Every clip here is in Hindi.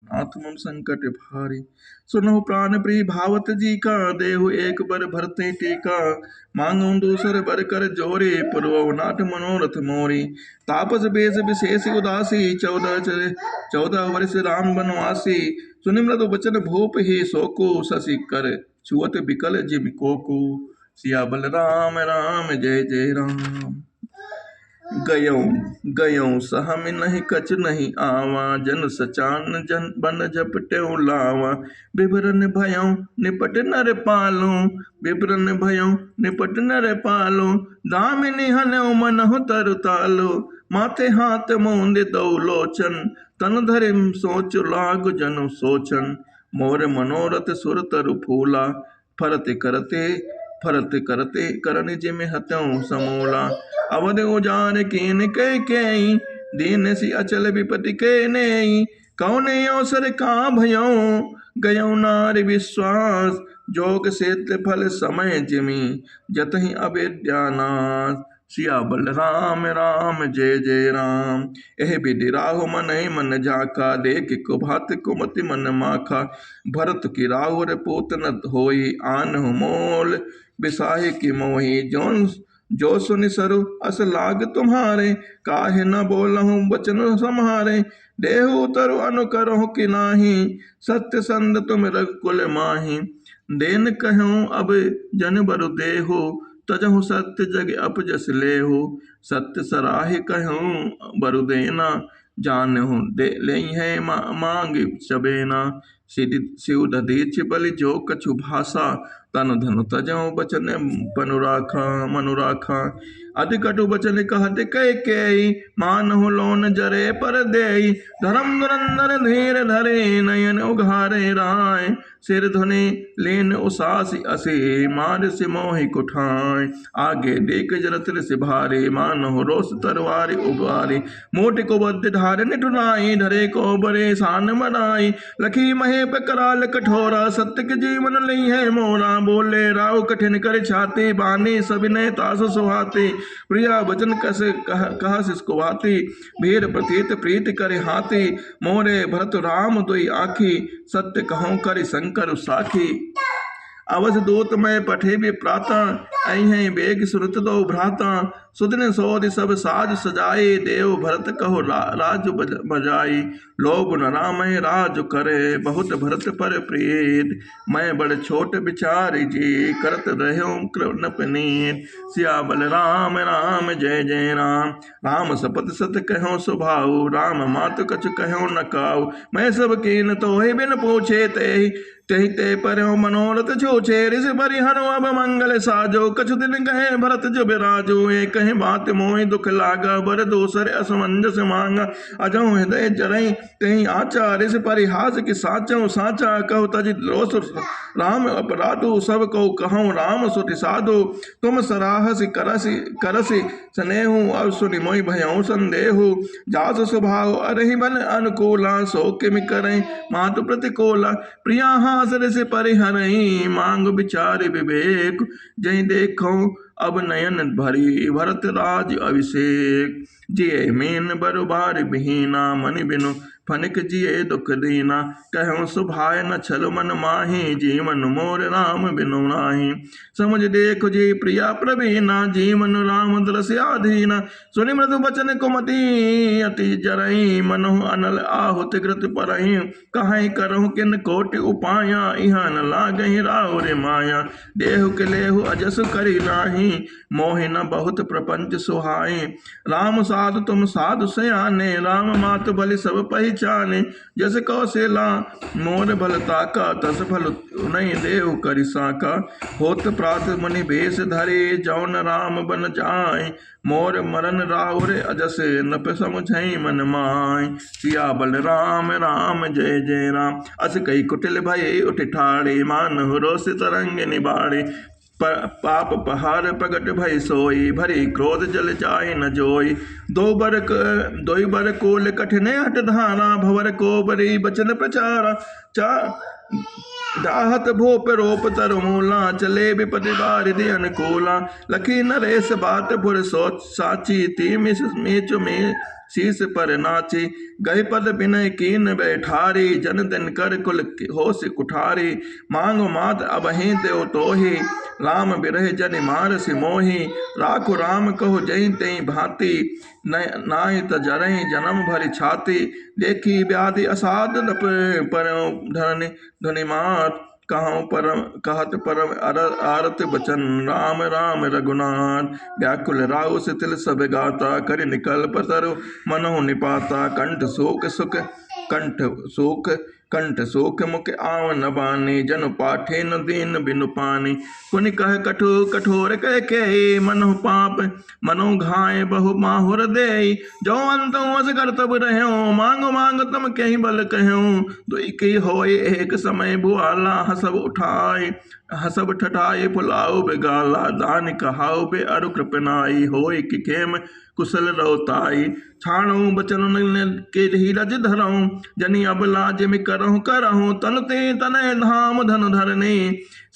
नाथ मम संकट भारी। सुनो प्राण प्रिय भावत जी का, देहु एक बर भरते टीका। मांगो दूसर बर कर जोरे, पुरवो नाथ मनोरथ मोरी। तापस बेस विशेष उदासी, 14 वर्ष राम बनवासी। सुनि मृदु बचन भूप ही सोको, शशि कर छुअत बिकल जिम कोको। सिया बल राम राम जय जय राम। गयऊँ गयऊँ सहम नहीं कछ नहीं आवा, जन सचान जन बन झपट्यों लावा। बिभरन भयऊँ निपट नर पालूं, बिभरन भयऊँ निपट नर पालूं। दामिनी हनऊ मनहु तरु तालु, माथे हाथ मूंद दो लोचन। तन धरिम सोच लाग जनु सोचन, मोर मनोरथ सुर तरु फूला। फरत करते करन जिम हत्यों समूला। अवध उजान कीन कई, दीन सी अचल विपति के नेई। कौन अवसर का भयों, गयों नारि विश्वास। जोग सेत फल समय जिमी, जतहि अविद्यानाश। सिया बल राम राम जय जय राम। एह विधि राहु मन मन झाका, देख कुभात कुमति मन माखा। भरत की राहुर पूत न होई, आनहु मोल बिसाही की मोही। जो सुनि सरु अस लाग तुम्हारे, काहे न बोलहु बचन सम्हारे। देहु तरु अनुकरहु कि नाही, सत्य संद तुम रघुकुल माही। देन कहूँ अब जन बरु देहु, तजहु सत्य जग अपजस लेहु। सत्य सराहि कहूँ बरु देना, जानहु दे लेई है मांग चबेना। शिव दधीच बलि जो कछु भाषा, तन धनु तजहु बचन मनुराखा। अति कटु बचन कहत कई, मानहु लोन जरे पर देई। धर्म धुरंधर धीर धरे, नयन उघारे राय। सिर धुनि लेन उसासी असी, मार से मोहि कुठाय। आगे देख जरत से भारे, मानहु रोष तरवारी उबारी। मोट को बद्ध धार निठुराई, धरे को बरे सान मनाई। लखी महेप कराल कठोरा, सत्य के जीवन लई है मोरा। बोले राव कठिन कर छाती, बानी सविनय तास सुहाती। प्रिया वचन कस कह सिसकुहाती, वीर प्रतीत प्रीति करे हाथी। मोरे भरत राम दुई आखी, सत्य कहूँ कर शंकर साखी। अवध दूत मैं पठे भी प्राता, अहि बेग सुरत दो भ्राता। सुदिन सोधि सब साज सजाए, देव भरत कहो राज बजाई। लोभ न रामय राज करे, बहुत भरत पर प्रीत। मैं बड़ छोट विचार जी, करत रहो कृपनीत। सिया बल राम राम जय जय राम। राम सपत सत कहो सुभाऊ, राम मात कछु कहो न काऊ। मैं सब कीन तो ही बिन पूछे, तेहि ते पर मनोरथ छूछे। ऋषि परिहर अब मंगल साजो, कछु दिन कहे भरत जो बिराजो। एक कहे बात मोहि दुख लागा, बर दूसर असमंजस मांगा। अजहु हृदय जरई तेहि आचा, ऋषि परिहास की साचो साचा। कहु तज रोष राम अपराधो, सब कहु कहूँ राम सुति साधो। तुम सराहसि करसि स्नेहु, अब सुनि मोहि भयउ संदेहु। जास स्वभाव अरहि बन अनुकूला, सो किमि करई मातु प्रतिकूला। प्रिया हास ऋषि परिहरई, मांग विचार विवेक। जहि देखो अब नयन भरी, भरत राज अभिषेक। जिये मीन बरु बार बिहीना, मनि बिनु फनिक जिये दुख दीना। कहूँ सुभाय न छल मन माही, जीवन मोर राम बिनु नाही। समझ देखो जी प्रिया प्रवीणा, जीवन राम दृश्याधीना। सुनि मृदु बचन कुमति अति जरई, मनहु अनल आहुत कृत परही। कहीं करहु किन कोटि उपाया, इहाँ न लागहि राव रे माया। देहु के लेहु अजस करी नाही, मोहि न बहुत प्रपंच सुहाई। राम साधु तुम साधु सयाने, राम मात बलि सब पहिचाने। जस कौशला मोर बल ताका, तस फल नहीं देहु करि साका। होत प्रात मुनि भेष धरे, जौन राम बन जाय। मोर मरन राउर अजस, नप समुझई मन माय। सिया बल राम राम जय जय राम। अस कई कुटिल भय उठ ठाड़े, मानहु रोष तरंग निबाड़े। पाप पहाड़ प्रगट भय सोई, भरी क्रोध जल जाय न जोई। दो बर कोल कठिन हट धारा, भवर को बरी बचन प्रचारा। दाहत भूप रोप तरमूला, चले विपति बारिधि अनुकूला। लखी नरेश बात पुर सोच साची, ती मिच में शीस पर नाची गए पद बिनय कीन बैठारी जन दिन कर कुल होश कुठारी मांगो मात अबहि देव तोहि राम बिरह जन मार सिमोहि राखो राम कहो जय तई भांति नाहि तजरहि जन्म भरि छाती देखी व्याधि असाध पर धन धनि मात कहत परम आरत बचन राम राम रघुनाथ व्याकुल राउ सितिल सब गाता कर निकल्प तरु मनोह निपाता कंठ सुख मुख आव न बानी जन पाठे न दीन बिनु पानी पुनि कह कठोर कह के मनो पाप मनो घाय बहु माहुर दे जो अंत वस कर तब रहो मांग तम कहीं बल कहो दुई की होए एक समय भुआला हसब ठठाए फुलाओ बेगाला दान कहाओ बे अरु कृपनाई होए कि खेम कुशल रोताई छाणो बचन के धीरज धरऊं जनी अब लाज में करहूं तन ते तनय धाम धन धरने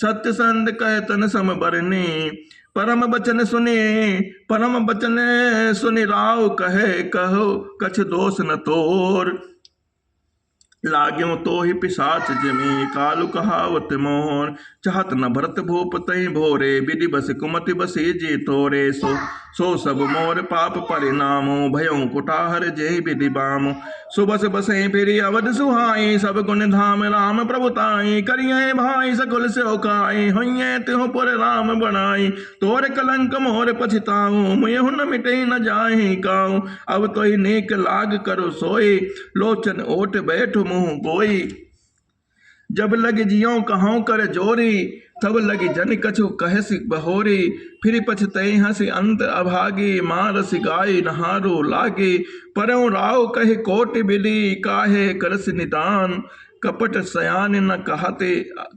सत्य संत कह तन सम बरने परम बचन सुनि राव कहो कछ दोष न तोर लाग्यो तो ही पिशाच जिमी कालु कहावत मोर चाहत न भरत भूप तई भोरे विधि बस कुमति बसी जी तोरे सो सब मोर पाप परिणामो भयो कुटाहर जय विधि बामो सुबस बसे फिरी अवध सुहाई सब गुण धाम राम प्रभुताई करिए भाई सकुल से काई होइए तिहो पुर राम बनाई तोर कलंक मोर पछताऊ मुयहु न मिटे न जाहि काऊ अब तो ही नेक लाग करो सोई लोचन ओट बैठ मुँह गोई जब लग जियो कहाँ कर जोरी तब लगी जन कछु कहसी बहोरी फिर पछतई हंसी अंत अभागी मारसी गाय नहारो लागे परौ राव कहे कोटि बिली काहे करस निदान कपट सयान न कहते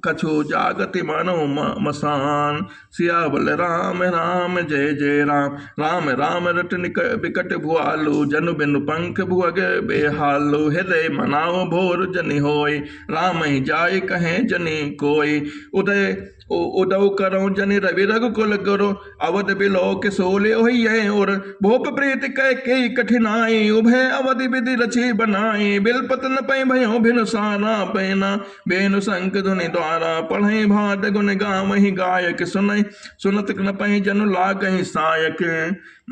कछु जागति मानो मसान सियावल राम राम जय जय राम राम राम रट बिकट भुआलु जनु बिनु पंख भुअग बेहालु हृदय मनाओ भोर जनि होय राम ही जाय कहे जनि कोय उदव करो जनि रवि रघुकुल करो अवध बिलो के सोले होइए और भोप प्रीत कह के कठिनाई उभय अवधि विधि रची बनाई बिलपत न पै भयो भिनु सारा पैना बेनु संक धुनि द्वारा पढ़ई भाट गुण गावहि गायक सुनत न पै जनु लागहि सायक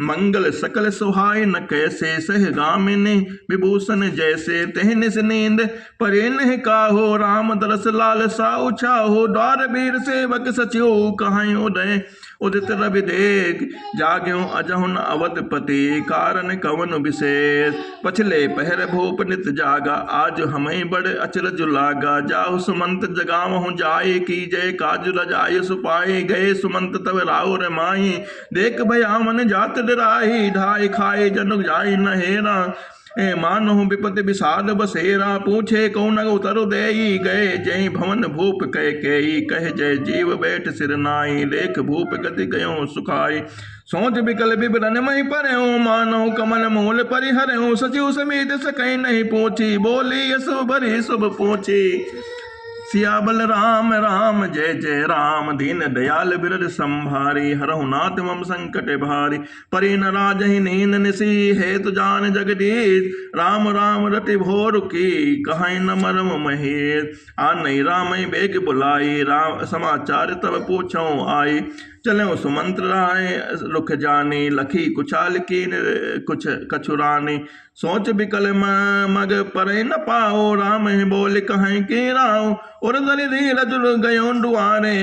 मंगल सकल सुहाय न कैसे सह गामिनी विभूषण जैसे तेहन से नींद परे नहीं काहो राम दरस लाल साउ छाहो द्वार वीर सेवक सचिव कहाई उदय उदित रवि देख जाग्यो अजहुन अवधपति कारण कवन विशेष पछले पहर भूप नित जागा आज हमें बड़ अचरज लागा जाहु सुमंत जगावहु जाए की जय काज रजाय सुपाए गए सुमंत तब राव रमाई देख भया मन जात डराही ढाई खाए जनुक जाई न हेरा मानो विपति विषाद बसेरा पूछे कौन उतर दे गए जय भवन भूप कह जय जीव बैठ सिर नाई लेख भूप गति गयो सुखाई सोच विकल विवरण मही परयो मानो कमल मूल परिहरयो सचिव समेत सकई नहीं पूछी बोली यसु भरी शुभ पूछी सियाबल राम राम जय जय राम दीन दयाल बिरद संभारी हरहु नाथ मम संकट भारी परि न राजहि नींद निसी हेतु जान जगदीश राम राम रति भोर की कहाई न मरम महेश आ नहीं राम बेग बुलाई राम समाचार तब पूछो आई चले सुमंत्र राय रुख जानी लखी कुचाल की कुछ कछुरानी सोच बिकल मग पर न पाओ राम बोल कहें के राव और दरि धीरज गयो दुआरे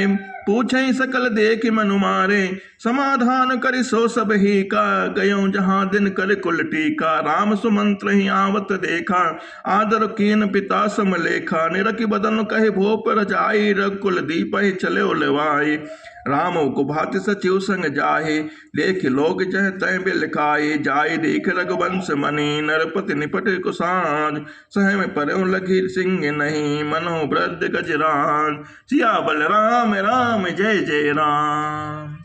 पूछे सकल देख मनु मारे समाधान करि सो सब ही का गयो जहाँ दिन कर कुल टीका राम सुमंत्र ही आवत देखा आदर कीन पिता सम लेखा निरखि बदन कहे भोप रजाई रघुकुल दीप ही चले उलवाई राम को भाति सचिव संग जाहे देख लोग जह तय बिलखाए जाय देख रघुवंश मणि नरपति निपट कुसाज सह में पर लगी सिंह नहीं मनो वृद्ध गजरान सियाबल राम राम जय जय राम।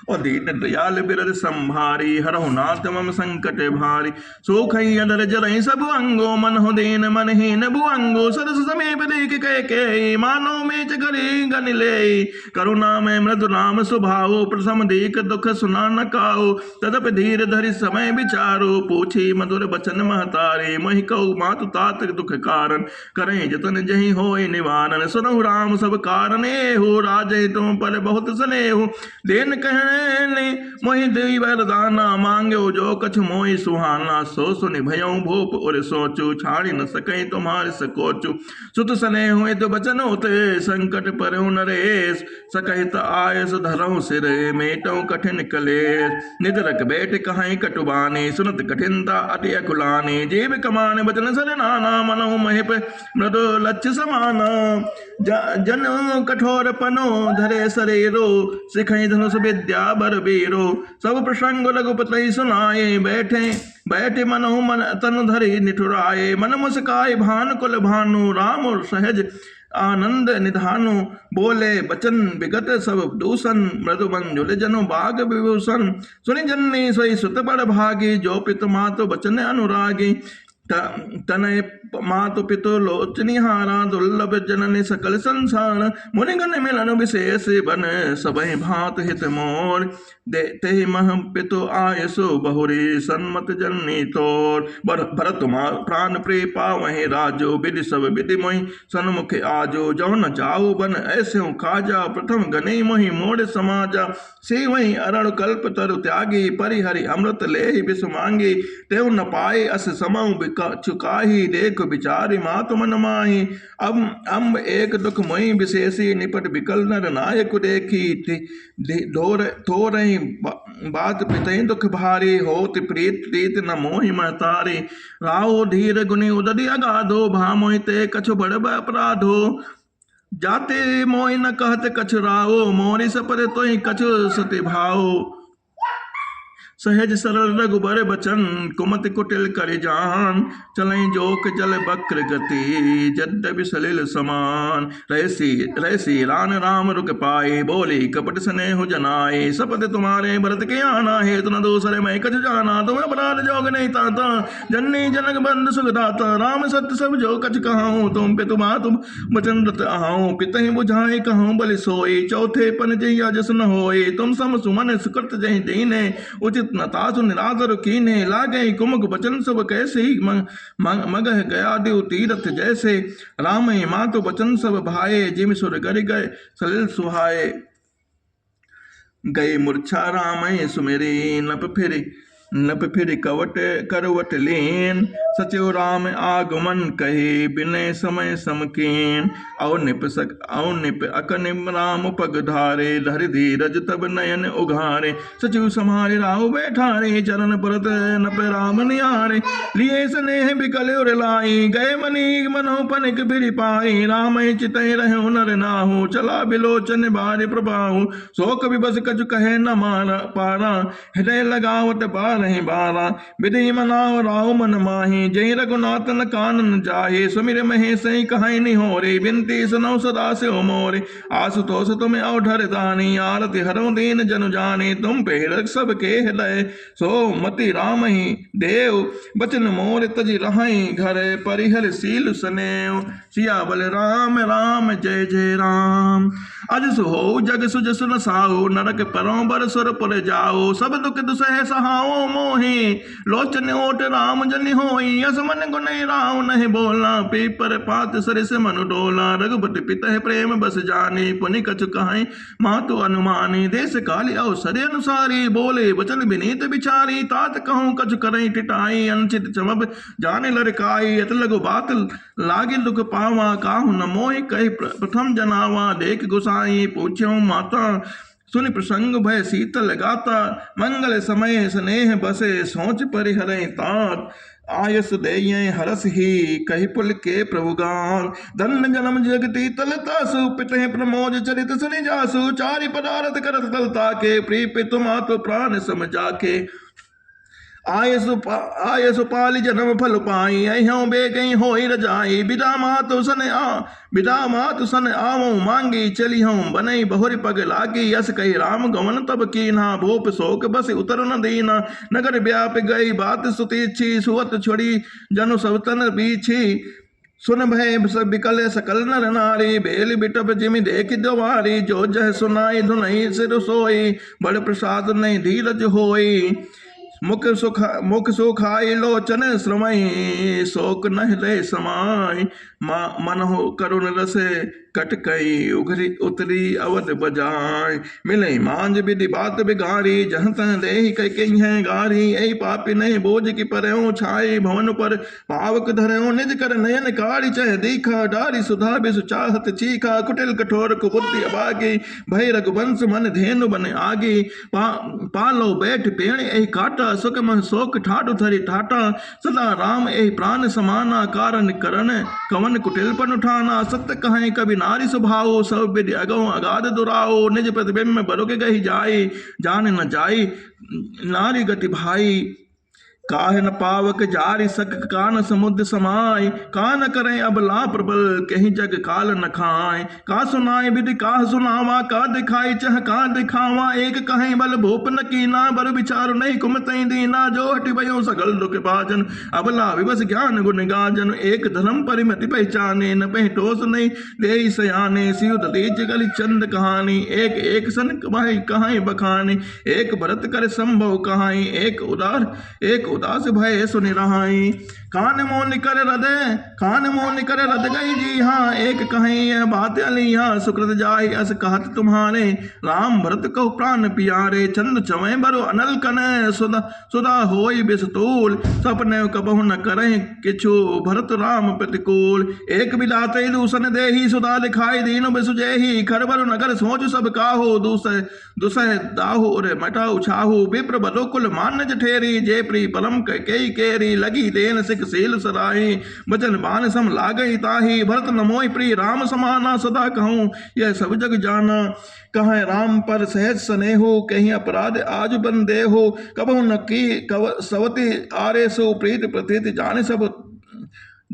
और दीन दयाल बिरद संभारी, हरहु नाथ मम संकट भारी। सुख अदर जरहि सब अंगो, मन हो दीन मन हीन भुअंगो। सरस समीप देख कैकेयी, मानो मेच करी गन लेई। करुणा में मृदु नाम सुभाओ, प्रथम देख दुख सुना न काओ। तदप धीर धरि समय विचारो, पूछी मधुर बचन महतारे। महि कहु मातु तात दुख कारण, करें जतन जहि होय निवारण। सुनहु राम सब कारणे हो, राजै तुम पर बहुत स्नेह। देन कहने मोहि देई वरदाना, मांग्यो जो कछ मोहि सुहाना। सो सुनि भयउ भूप उर सोचु, छाड़ी न सकै तुम्हारे सकोचु। सुत स्नेह हुए तो बचन होते, संकट परहु नरेश। सकहित आयस धरहु सिर, मेटउ कठिन कलेश। निदरक बैठ कहाई कटुबानी, सुनत कठिनता अति अकुलानी। जीव कमान बचन सर नाना, मनहु महिप मृदु लक्ष्य समाना। जन कठोर पनो धरे शरीरो, सिखई धनुष विद्या बर वीरो। सब प्रसंग रघुपति सुनाए, बैठे मनहु मन तनु धरि निठुराए। मन मुस्काए भानु कुल भानु, राम और सहज आनंद निधानु। बोले बचन विगत सब दूषण, मृदु मंजुल जनु बाग विभूषण। सुनि जननी सोई सुत बड़ भागी, जो पितु मातु बचन अनुरागी। तनय मातु पितु लोचनिहारा, दुर्लभ जननी सकल संसार। मुनिगण मिलन विशेष बन, सबहि भांत हित मोर। ते मह पितु आयसु बहुरी, सन्मत जननी तोर। भरत प्राण प्रिय पावहि राजो, विधि सब विधि मोहि सन्मुख आजो। जो न जाऊ बन ऐसे काजा, प्रथम गने मोहि मोड़ समाजा। से वही अरण कल्प तरु त्यागी, परिहरि अमृत लेहि विष मांगी। तेउ न पाए अस समऊ चुकाही, देख विचारि मातु मन माही। अब अम्ब एक दुख मोहि विशेषी, निपट विकल नर नायक देखी। थोरहि बात पितहि दुख भारी, होत प्रीत न मोहि महतारी। राहो धीर गुनि उदधि अगाधो, भा मोहि ते कछु बड़ अपराधो। जाते मोहि न कहत कछु राहो, मोरि सपर तोहि कछु सति भाओ। सहज सरल रघुबर बचन, कुमति कुटिल कर जान। चलई जोक जल बक्र गति, यद्यपि सलिल समान। रहसी रान राम रुक पाए, बोली कपट स्नेह जनाए। सपद तुम्हारे भरत के आना, हेतु न दूसरे मैं कछ जाना। तुम अपराध जोग नहीं ताता, जननी जनक बंद सुखदाता। राम सत्य सब जो कछ कहाऊं, तुम पितु मातु बचन रत आऊं। पितहि बुझाए कहूँ बलि सोई, चौथे पन जहिया जस न होए। तुम सम सुमन सुकृत जहि दीने, उचित न तासु निरादर कीने। लागे कुमुक बचन सब कैसे, मगह गया देव तीरथ जैसे। राम मातु बचन सब भाए, जिम सुर कर गए सलिल सुहाए। गए मूर्छा राम सुमेरी, नप फिर कवट करवट लेन। सचिव राम आगमन कहे, बिनय समय समकीन। और निप अकनिम राम पग धारे, धरि धीरज तब नयन उघारे। सचिव समारे राहु बैठारे, चरण परत नप राम निहारे। लिए स्नेह बिकल उर लाई, गए मनी मनहु पनिक फिर पाई। राम चितहि रहु नर नाहु, चला बिलोचन बारि प्रभाहु। शोक विबस कछु कहे न पारा, हृदय लगावत पार नहीं बारा। विधि मनाव राव मन माही, जय रघुनाथ न कानन जाहे। सुमिर महेश कहाई निहोरे, बिनती सुनौ सदा से मोरे। आशुतोष तुम औढर दानी, आरति हरौ दीन जनु जाने। तुम पेरक सबके हृदय, सो मति राम ही देव। बचन मोर तज रहाई घर, परिहर सील सनेव। सियाबल राम राम जय जय राम। अजस हो जग सुज सुन साओ, नरक परों बर सुर पुर जाओ। सब दुख दुसह सहाओ मोहि, लोचन ओट राम जनि होई। यस मन गुण राव नहीं बोला, पीपर पात सरिस मनु डोला। रघुपति पितहि प्रेम बस जानी, पुनि कछु कहाई मातु अनुमानी। देश काली अवसर अनुसारी, बोले वचन विनीत बिचारी। तात कहूँ कछु करई टिटाई, अनुचित चमब जाने लड़काई। अत लघु बात लागे दुख पावा, काहू न मोहि कहि प्रथम जनावा। देख गुसाई पूछ्यो माता, सुनि प्रसंग भय शीतल गाता। मंगल समय स्नेह बसे, सोच परिहरई तात। आयस देय हरस ही, कहि पुल के प्रभुगान। धन जन्म जगती तलतासु, पितहि प्रमोद चरित सुनि जासु। चारि पदारथ करत तलता के, प्रिय पितु मातु प्राण सम जाके। आय सुपाली जन्म फल पाई अहों बे गई होई रजाई बिदा मातु सन आवो मांगी चली हूँ बनई बहुरी पग लागी यस कही राम गवन तब कीना भूप शोक बस उतर न दीना नगर व्याप गई बात सुतीछी सुवत छोड़ी जनु सब तन बीछी सुन भय बिकल सकल नर नारी बेल बिटप जिमि देख दवारी जो जह सुनाई धुनई सिर सोई बड़ प्रसाद नहीं धीरज होई मुख सुखाई लोचन श्रमई शोक नह ले समाई मन हो करुण रसे कटकई उघरी उतरी अवध बजाय मिले मांझ विधि बात बिगारी जहाँ तह दे कई है गारी यही पापी नहीं बोझ की परयो छाई भवन पर पावक धरयो निज कर नयन कारी चह दीखा डारी सुधा बिसु चाहत चीखा कुटिल कठोर कुबुद्धि अभागी भय रघुवंश मन धेनु बन आगी पालो बैठ पेण यही काटा सुख मन शोक ठाडु थरी ठाटा सदा राम यही प्राण समाना कारण करण कवन कुटिल पन उठाना सत्य कहें कभी नारी स्वभाव सब विधि अगो अगाध दुराओ निज प्रतिबिंब बरुक गही जाई जान न जाई नारी गति भाई काहे न पावक जारी सक कान समुद्र समाय कान करें अब ला प्रबल कहीं जग काल न खाए का सुनाए विधि का सुनावा का दिखाई चह का दिखावा एक कहें बल भूप न कीना बर विचार नहीं कुमतई दीना जो हटि भयो सकल दुख भाजन अब ला विवस ज्ञान गुण गाजन एक धर्म परिमति पहचाने न पहटोस नहीं दे सयाने सियुत तेज गली चंद कहानी एक एक सन भाई कहाई बखानी एक भरत कर संभव कहाई एक उदास भय सुनि रहाई कान मोन कर रद गई जी हाँ एक कहीं यह बात अलिया सुकृत जाय अस कहत तुम्हारे राम भरत को प्राण पियारे चंद चवे बरो अनल कन सुधा होई बिस्तूल सपने कबहु न करें किछु भरत राम प्रतिकूल एक बिलाते दूसन देही सुधा लिखाई दीन बिसुजेही खरबर नगर सोच सब काहो दुसह दाहु रे मटा उछाहु विप्र बलोकुल मान जठेरी जय प्री पलम कई केरी लगी देन सिख सील सराही बचन बान सम लागई ताही भरत नमोई प्रिय राम समाना सदा कहूँ यह सब जग जाना कहें राम पर सहज स्नेहो कहीं अपराध आज बंदे हो कबहु न की सवती आरे सो प्रीत प्रतीत जाने सब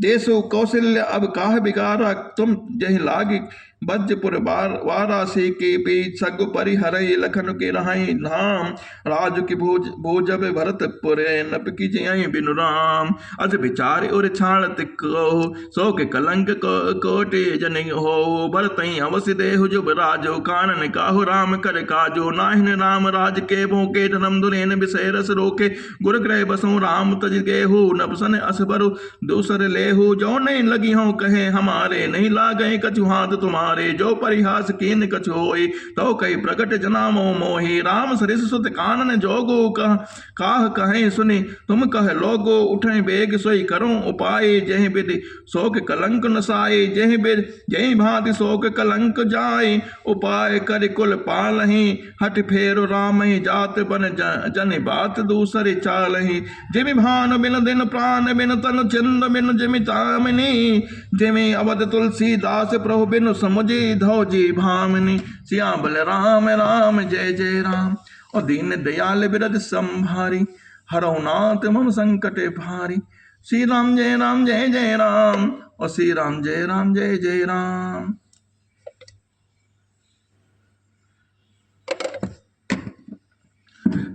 देशो कौशल्य अब काह बिगारा तुम जही लागी बज्रपुर वारासी के बीच सग परिहरई लखन के रहाई धाम राज की भोजब भरतपुरे नप की जय बिनु राम अस विचार और छाड़त कहो सो के कलंक कोटि जन हो भरतई अवश्य देहु जुब राजो कानन काहु राम कर काजो नाहिन राम राज के भोके धर्म दुरेन विषय रस रोके गुर ग्रह बसों राम तज गेहु नपसन असबरु दूसर लेहु जो नहीं लगी हो कहे हमारे नहीं लागे कछु हाथ तुम्हारे जो परिहास कीन कछु होई तो कई प्रकट जनामो मोहि राम सरिस सुत कानन जोगो काह कहें सुनि तुम कह लोगो उठे बेग सोई करो उपाय जह विधि शोक कलंक नसाए जह भांति शोक कलंक जाय उपाय कर कुल पालहि हट फेर राम जात बन जन बात दूसरे चालहि जिमि भान बिन दिन प्राण बिन तन चंद बिन जिमि तामिनी जिमि अवध तुलसीदास प्रभु बिन समुझ धो जी भामिनी सिया बल राम राम जय जय राम और दीन दयाल बिरद संभारी हरौ नाथ मम संकट भारी श्री राम जय जय राम और श्री राम जय जय राम।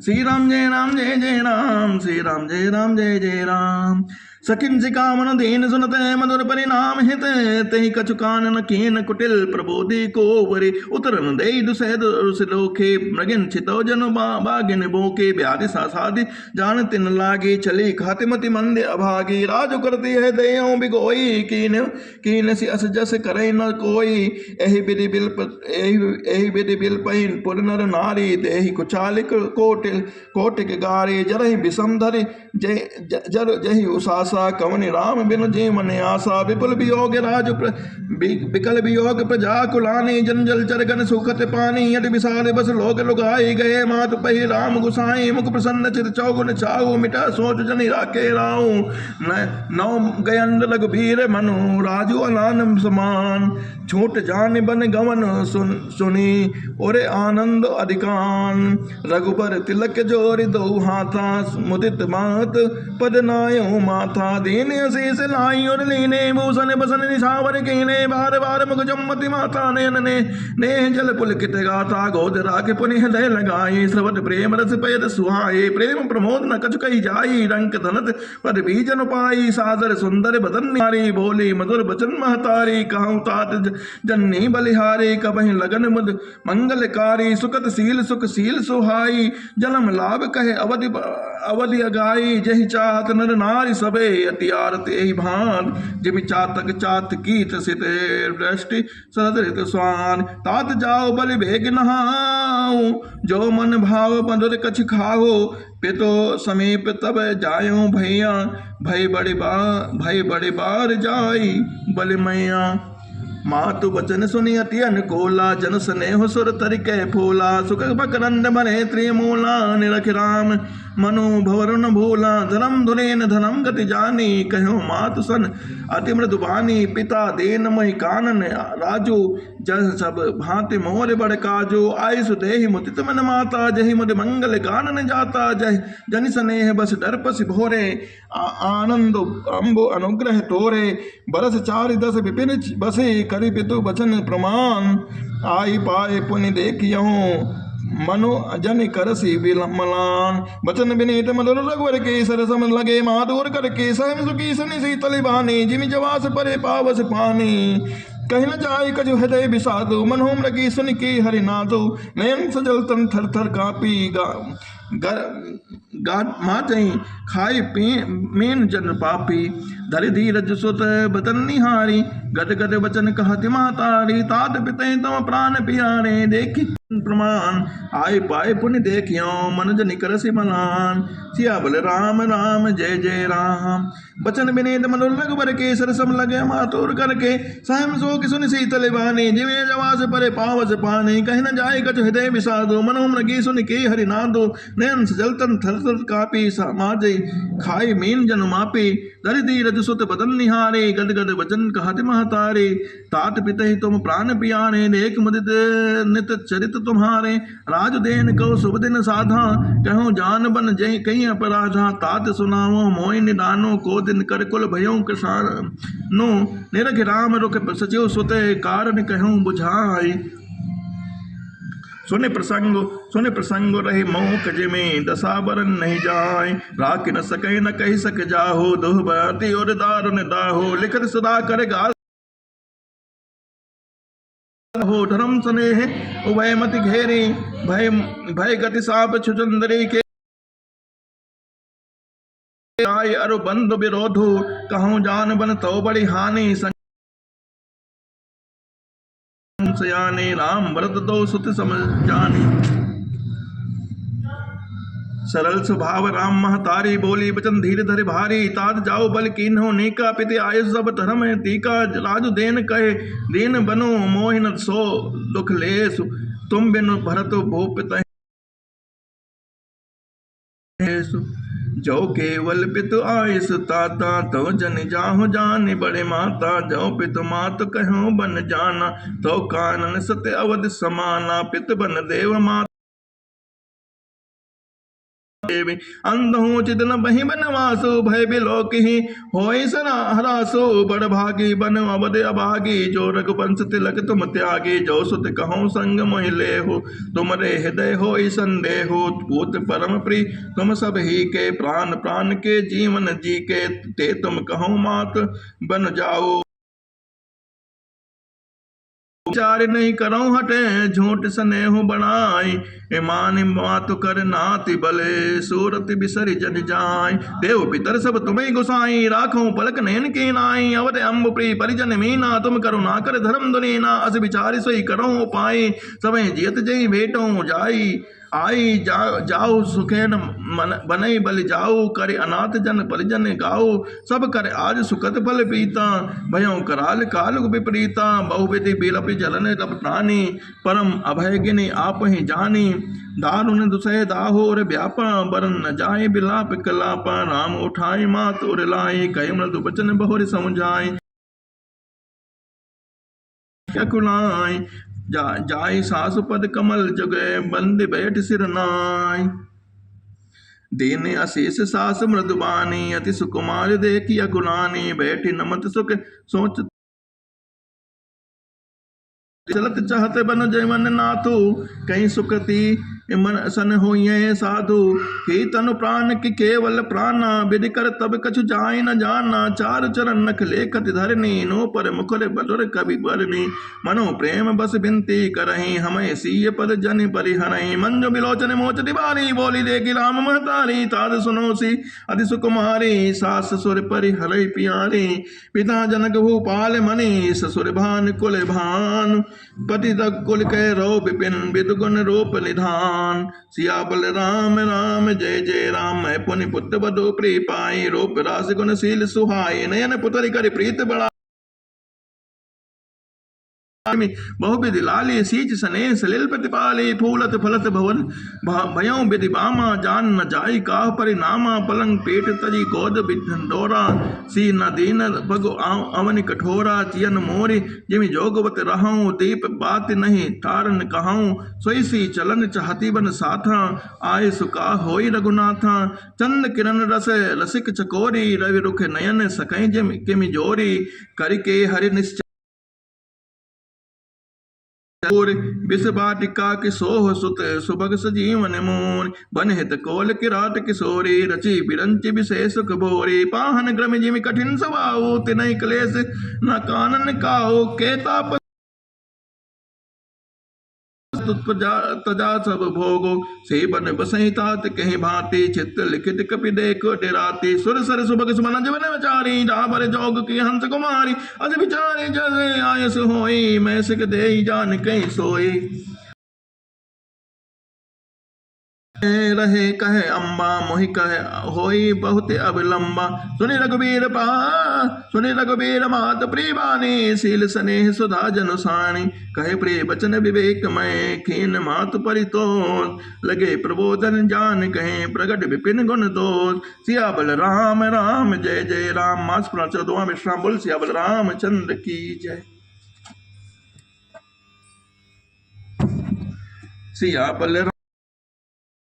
श्री राम जय जय राम श्री राम जय जय राम सकिन सिकामन दीन सुनते मधुर परिणाम हित तहि कछु कानन कीन कुटिल प्रबोधि को वरि उतरन देई दुसह लोके मृगिन छितो जन बागिन बोके ब्याधि सासादि जान तिन लागी चली खातिमति मंदे अभागी राजु करती है दयो बिगोई कीन सि अस जस करे न कोई एहि विधि बिल पैन पुर नर नारी देहि कुचालिक कोटिक गारी जरहि विषम धरि जहि उसासा आशा कवनि राम बिनु जीवन आशा विपुल वियोग राज विकल वियोग प्रजा कुलानी जन जल चरगन सुखत पानी यदि विशाल बस लोक लुगाई गए मातु पही राम गुसाई मुख प्रसन्न चित चौगुन चाऊ मिटा सोच जनि राखे राऊ नौ गयंद लघु भीर मनु राजू अलानम समान छूट जान बन गवन सुनी ओरे आनंद अधिकान रघुबर तिलक जोरि दो हाथा मुदित मात पद नायो माथा दीन अशीष लाई और लीने भूषण बसन निछावर कीने बार बार मुख जम्मति माता ने जल पुलकित गाथा गोद राखे पुनि हृदय लगाई श्रवत प्रेम रस पैद सुहाए प्रेम प्रमोद न कछु कही जाई रंक धनत पद बीजन पाई सादर सुंदर बदन नारी बोली मधुर बचन महतारी कहूँ तात जन्नी बलिहारी कबहि लगन मुद मंगलकारी सुखत सुख शील सुहाई जन्म लाभ कहे अवधि अगाई जहि चाहत नर नारी सबे अति आरत एहि भान जिमि चातक चात कीत सित दृष्टि सरद ऋत स्वान तात जाओ बलि भेग नहाऊ जो मन भाव मधुर कछ खाओ पितो समीप तब जायो भैया भय बड़े बार जाई बलि मैया मातु बचन सुनि अति अनुकूला जन स्नेह सुर तरिके फूला सुख बकरंद बने त्रिमूला निरख राम मनु भवर न भूला धर्म धुरेन धनम गति जानी कहो मातु सन अति मृदुबानी पिता देन महि कानन राजू जन सब भांति मोर बड़ काजू आयुष देहि मुतित मन माता जहि मुद मंगल कानन जाता जय जन स्नेह बस डरपस भोरे आनंद अम्बु अनुग्रह तोरे बरस 4 10 विपिन बसे करि पितु बचन प्रमाण आई पाए पुनि देखियो मनु जन करसी मलान बचन विनीत मधुर रघुवर के सरसम लगे माधुर कर के सहम सुखी सनि शीतल बानी जिमि जवास परे पावस पानी कहीं न जाय कछु हृदय विषादु मनोम रगी सुन के हरि नादो नयन सजल तन थर थर कापी मातई खाई मीन जन पापी धरि धीरज सुत बदन निहारी गद गद वचन कहति महतारी तात पिते तम प्राण पियारे देखी प्रमाण आय पाए पुण्य देखियो मन जन करसि मलान सियाबल राम राम जय जय राम बचन विनीत मधुर रघुबर के सरसम लगे मातुर करके सहम शोक सुन शीतल बानी जिवे जवास परे पावस पानी कहीं न जाय कछु हृदय विषादो मनोम लगी सुन के हरि नादो नयन सजल तन थर थर कापी समाजय खाई मीन जन मापी धरि धीरज सुत बदन निहारे गद गद वचन कहति महतारे तात पिते तुम प्राण पियारे देख मुदित नित चरित तुम्हारे राज देन कहो शुभ दिन साधा कहो जान बन जय कहीं अपराधा तात सुनावो मोहि निदानो को दिन कर कुल भयो नो निरख राम रुख सचिव सुते कारण कहूँ बुझाई सुने प्रसंग रहे मौक जिमे दशा बरन नहीं जाए राख न सके न कही सक जाहो दोह बती और दारुन दाहो लिखत सदा कर गाल हो धर्म स्नेह उभय मति घेरी भय गति साप छुचंदरी के आय अरु बंधु विरोधु कहूँ जान बन तो बड़ी हानि सयाने राम भरत दो सुत समझ जानी सरल स्वभाव राम महतारी बोली बचन धीर धरि भारी तात जाओ बल कीन्हो नीका पिते आयुष सब धर्म तीका राजु देन कहे दीन बनो मोहिन सो दुख लेसु तुम बिनु भरत भूपित जो केवल पितु आयुष ताता तो जन जाहु जान बड़े माता जो पितु मात कहो बन जाना तो कानन सत्य अवध समाना पित बन देव माता अंधो चिदन बहि बनवासु भय बिलोक ही होय सना हरासु बड़ भागी बन अवध अभागी जो रघुवंश तिलक तुम त्यागी जो सुत कहो संग मोहिले हो तुमरे हृदय हो संदेह हो पूत परम प्रिय तुम सब ही के प्राण प्राण के जीवन जी के ते तुम कहो मात बन जाओ चार नहीं करो हटे झूठ स्नेह बनाई ईमान मात कर नाति बले सूरत बिसरि जन जाय देव पितर सब तुम्हें गुसाई राखो पलक नैन के नाई अवध अम्ब प्रिय परिजन मीना तुम करुणा कर धर्म दुनीना अस विचार सोई करो पाई समय जियत जई भेटो जाई आई जाओ सुखेन बनई बलि जाओ, करे अनाथ जन परिजन गाओ, सब करे आज सुखद फल पीता, भयो कराल काल विपरीता, बहुविधि बिलपि जलन लपटानी, परम अभय गिनी आप ही जानी, दारुण दुसह दाहोर व्यापा, बरन न जाए बिलाप कलापा, राम उठाए मात उर लाए, कहे मृदु बचन बहुर समझाए, कुलाय जाय सास पद कमल जगै, बंद बैठ सिर नाय, देने अशेष सास मृदुबानी, अति सुकुमार देखिया गुलानी, बैठी नमत सुख सोच चलत चाहत बन जयवन नाथु, कहीं सुकृति मन सन होइए साधु, ही तनु प्राण की केवल प्राणा, विधि कर तब कछु जाय न जाना, चार चरण नख लेखत धरनी, नो पर मुखर बलुर कवि बरनी, मनो प्रेम बस बिनती करही, हमें सीय पद जन परिहरही, मंजु बिलोचन मोच तिवारी, बोली देखी राम महतारी, ताद सुनोसी अति सुकुमारी, सास ससुर परिहरई प्यारी, पिता जनक भूपाल मणि, ससुर भान कुल भान, पति तक कुल कह रो विपिन, विदुगुण रूप निधान, सियाबल राम राम जय जय राम, मैं पुनि पुत्र बधु प्री पाई, रूप रास गुण शील सुहाई, नयन पुतरि कर प्रीत बड़ा, बहुविधि लाली सीच सने सलिल प्रतिपाली, फूलत फलत भवन भयों विधि बामा, जान न जाई काह परिनामा, पलंग पेट तजी गोद बिधंडोरा, सी न दीन पग अवनि कठोरा, चियन मोरी जिमि जोगवत रहूं, दीप बात नहीं तारन कहूं, सोई सी चलन चाहती बन साथा, आय सुका होई रघुनाथा, चंद किरण रस रसिक चकोरी, रवि रुख नयन सकई जिम किमि जोरी, करके हरि निश्चय विष बाटिका की सोह सुत, सुभग सजीवन मोर, बन हित कोल किरात किशोरी, रचि बिरंचि विशेष सुख भोरी, पाहन ग्रम जिमि कठिन सवाऊ, तिनहि क्लेश न कानन काऊ, केताप तजा सब भोगो, से बन बसहि तात कहीं भांति, चित्त लिखित कपि देखो डेराती, सुर सर सुभग सुमन जवन विचारी, डाबर जोग की हंस कुमारी, अज विचारे जय आयस होई, मैं सिक देई जान कहीं सोई, रहे कहे अम्बा, मोहि कहे होई बहुत अविलंबा, सुनि रघुबीर मात प्रियवानी, शील स्नेह सुधा जनुसानी, कहे प्रिय बचन विवेक में, खीन मात परितोष, लगे प्रबोधन जान कहे, प्रगट विपिन गुण दोष, सियाबल राम राम जय जय राम, मास 14वां विश्राम बोल सियाबल रामचंद्र की जय, सियाबल